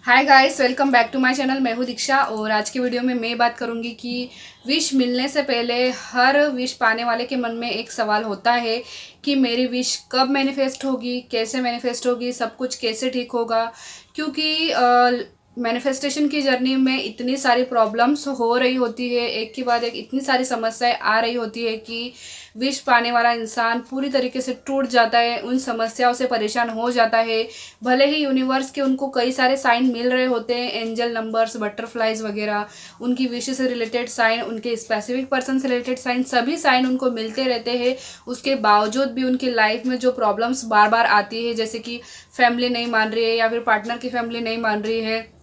Hi guys, welcome back to my channel. मैं हूँ दीक्षा और आज की वीडियो में मैं बात करूँगी कि विश मिलने से पहले हर विश पाने वाले के मन में एक सवाल होता है कि मेरी विश कब मैनिफेस्ट होगी, कैसे मैनिफेस्ट होगी, सब कुछ कैसे ठीक होगा। क्योंकि मैनिफेस्टेशन की जर्नी में इतनी सारी प्रॉब्लम्स हो रही होती है, एक के बाद एक इतनी सारी समस्याएं आ रही होती है कि विश पाने वाला इंसान पूरी तरीके से टूट जाता है, उन समस्याओं से परेशान हो जाता है। भले ही यूनिवर्स के उनको कई सारे साइन मिल रहे होते हैं, एंजल नंबर्स, बटरफ्लाइज वगैरह, उनकी विश से रिलेटेड साइन, उनके स्पेसिफिक पर्सन से रिलेटेड साइन, सभी साइन उनको मिलते रहते हैं। उसके बावजूद भी उनकी लाइफ में जो प्रॉब्लम्स बार बार आती है, जैसे कि फैमिली नहीं मान रही है या फिर पार्टनर की फैमिली नहीं मान रही है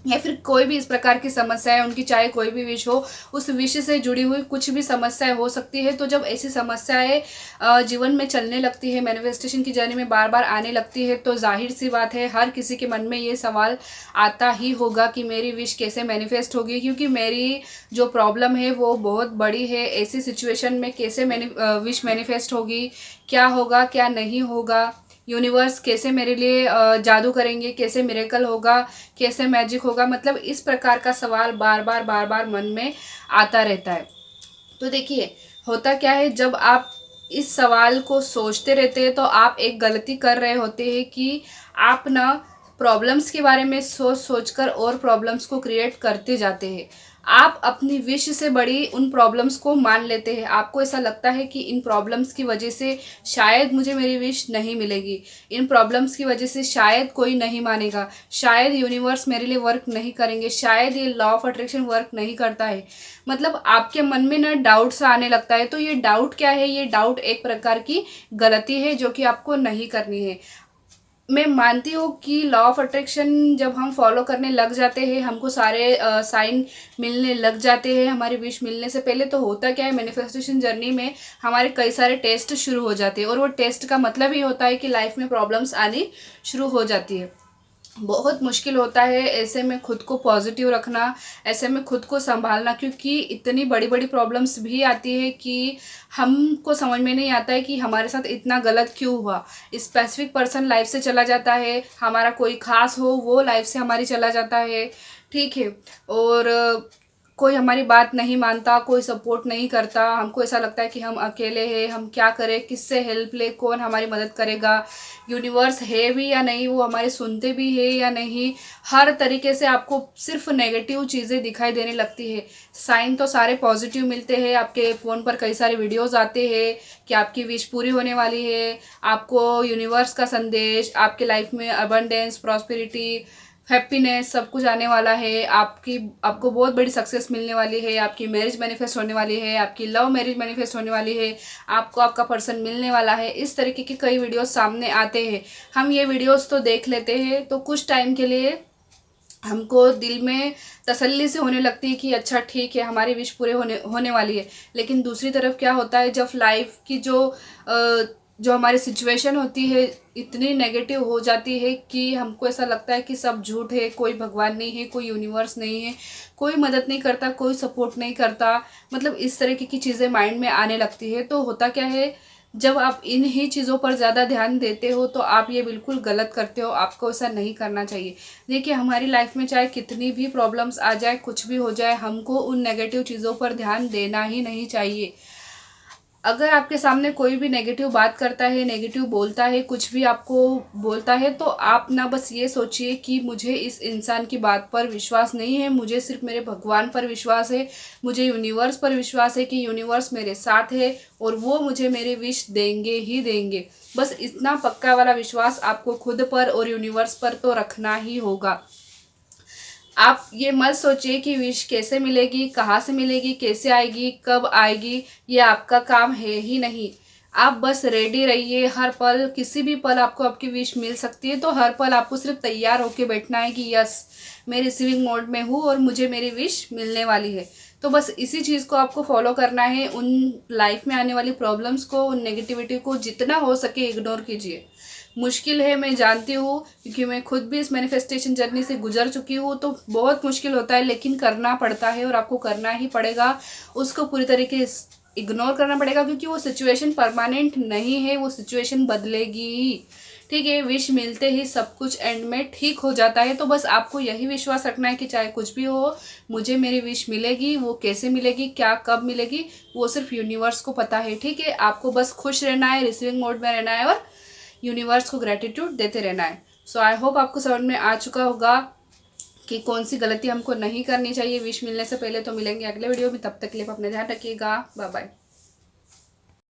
या फिर कोई भी इस प्रकार की समस्या है उनकी, चाहे कोई भी विश हो, उस विश से जुड़ी हुई कुछ भी समस्याएं हो सकती है। तो जब ऐसी समस्याएं जीवन में चलने लगती है, मैनिफेस्टेशन की जर्नी में बार बार आने लगती है, तो जाहिर सी बात है हर किसी के मन में ये सवाल आता ही होगा कि मेरी विश कैसे मैनिफेस्ट होगी, क्योंकि मेरी जो प्रॉब्लम है वो बहुत बड़ी है। ऐसी सिचुएशन में कैसे विश मैनिफेस्ट होगी, क्या होगा क्या नहीं होगा, यूनिवर्स कैसे मेरे लिए जादू करेंगे, कैसे मिरेकल होगा, कैसे मैजिक होगा। मतलब इस प्रकार का सवाल बार बार मन में आता रहता है। तो देखिए, होता क्या है, जब आप इस सवाल को सोचते रहते हैं तो आप एक गलती कर रहे होते हैं कि आप ना प्रॉब्लम्स के बारे में सोच सोचकर और प्रॉब्लम्स को क्रिएट करते जाते हैं। आप अपनी विश से बड़ी उन प्रॉब्लम्स को मान लेते हैं। आपको ऐसा लगता है कि इन प्रॉब्लम्स की वजह से शायद मुझे मेरी विश नहीं मिलेगी, इन प्रॉब्लम्स की वजह से शायद कोई नहीं मानेगा, शायद यूनिवर्स मेरे लिए वर्क नहीं करेंगे, शायद ये लॉ ऑफ अट्रैक्शन वर्क नहीं करता है। मतलब आपके मन में ना डाउट सा आने लगता है। तो ये डाउट क्या है? ये डाउट एक प्रकार की गलती है जो कि आपको नहीं करनी है। मैं मानती हूँ कि लॉ ऑफ अट्रैक्शन जब हम फॉलो करने लग जाते हैं, हमको सारे साइन मिलने लग जाते हैं हमारी विश मिलने से पहले, तो होता क्या है, मैनिफेस्टेशन जर्नी में हमारे कई सारे टेस्ट शुरू हो जाते हैं। और वो टेस्ट का मतलब ये होता है कि लाइफ में प्रॉब्लम्स आनी शुरू हो जाती है। बहुत मुश्किल होता है ऐसे में खुद को पॉजिटिव रखना, ऐसे में खुद को संभालना, क्योंकि इतनी बड़ी बड़ी प्रॉब्लम्स भी आती है कि हमको समझ में नहीं आता है कि हमारे साथ इतना गलत क्यों हुआ। स्पेसिफिक पर्सन लाइफ से चला जाता है, हमारा कोई खास हो वो लाइफ से हमारी चला जाता है, ठीक है। और कोई हमारी बात नहीं मानता, कोई सपोर्ट नहीं करता, हमको ऐसा लगता है कि हम अकेले हैं, हम क्या करें, किससे हेल्प ले, कौन हमारी मदद करेगा, यूनिवर्स है भी या नहीं, वो हमारे सुनते भी है या नहीं। हर तरीके से आपको सिर्फ नेगेटिव चीज़ें दिखाई देने लगती है। साइन तो सारे पॉजिटिव मिलते हैं, आपके फ़ोन पर कई सारे वीडियोज़ आते हैं कि आपकी विश पूरी होने वाली है, आपको यूनिवर्स का संदेश, आपके लाइफ में अबंडेंस, प्रॉस्पेरिटी, हैप्पीनेस सब कुछ आने वाला है, आपको बहुत बड़ी सक्सेस मिलने वाली है, आपकी मैरिज मैनिफेस्ट होने वाली है, आपकी लव मैरिज मैनिफेस्ट होने वाली है, आपको आपका पर्सन मिलने वाला है। इस तरीके के कई वीडियोस सामने आते हैं। हम ये वीडियोस तो देख लेते हैं तो कुछ टाइम के लिए हमको दिल में तसल्ली से होने लगती है कि अच्छा ठीक है, हमारी विश पूरे होने वाली है। लेकिन दूसरी तरफ क्या होता है, जब लाइफ की जो हमारी सिचुएशन होती है इतनी नेगेटिव हो जाती है कि हमको ऐसा लगता है कि सब झूठ है, कोई भगवान नहीं है, कोई यूनिवर्स नहीं है, कोई मदद नहीं करता, कोई सपोर्ट नहीं करता। मतलब इस तरीके की चीज़ें माइंड में आने लगती है। तो होता क्या है, जब आप इन ही चीज़ों पर ज़्यादा ध्यान देते हो तो आप ये बिल्कुल गलत करते हो, आपको ऐसा नहीं करना चाहिए। देखिए, हमारी लाइफ में चाहे कितनी भी प्रॉब्लम्स आ जाए, कुछ भी हो जाए, हमको उन नेगेटिव चीज़ों पर ध्यान देना ही नहीं चाहिए। अगर आपके सामने कोई भी नेगेटिव बात करता है, नेगेटिव बोलता है, कुछ भी आपको बोलता है, तो आप ना बस ये सोचिए कि मुझे इस इंसान की बात पर विश्वास नहीं है, मुझे सिर्फ मेरे भगवान पर विश्वास है, मुझे यूनिवर्स पर विश्वास है कि यूनिवर्स मेरे साथ है और वो मुझे मेरी विश देंगे ही देंगे। बस इतना पक्का वाला विश्वास आपको खुद पर और यूनिवर्स पर तो रखना ही होगा। आप ये मत सोचिए कि विश कैसे मिलेगी, कहाँ से मिलेगी, कैसे आएगी, कब आएगी, ये आपका काम है ही नहीं। आप बस रेडी रहिए, हर पल, किसी भी पल आपको आपकी विश मिल सकती है। तो हर पल आपको सिर्फ तैयार होके बैठना है कि यस, मैं रिसीविंग मोड में हूँ और मुझे मेरी विश मिलने वाली है। तो बस इसी चीज़ को आपको फॉलो करना है। उन लाइफ में आने वाली प्रॉब्लम्स को, उन नेगेटिविटी को जितना हो सके इग्नोर कीजिए। मुश्किल है, मैं जानती हूँ, क्योंकि मैं खुद भी इस मैनिफेस्टेशन जर्नी से गुजर चुकी हूँ। तो बहुत मुश्किल होता है, लेकिन करना पड़ता है और आपको करना ही पड़ेगा। उसको पूरी तरीके इग्नोर करना पड़ेगा, क्योंकि वो सिचुएशन परमानेंट नहीं है, वो सिचुएशन बदलेगी ही, ठीक है। विश मिलते ही सब कुछ एंड में ठीक हो जाता है। तो बस आपको यही विश्वास रखना है कि चाहे कुछ भी हो, मुझे मेरी विश मिलेगी। वो कैसे मिलेगी, क्या, कब मिलेगी, वो सिर्फ यूनिवर्स को पता है। ठीक है, आपको बस खुश रहना है, रिसीविंग मोड में रहना है और यूनिवर्स को ग्रेटिट्यूड देते रहना है। सो आई होप आपको समझ में आ चुका होगा कि कौन सी गलती हमको नहीं करनी चाहिए विश मिलने से पहले। तो मिलेंगे अगले वीडियो में, तब तक के लिए अपना ध्यान रखिएगा। Bye bye.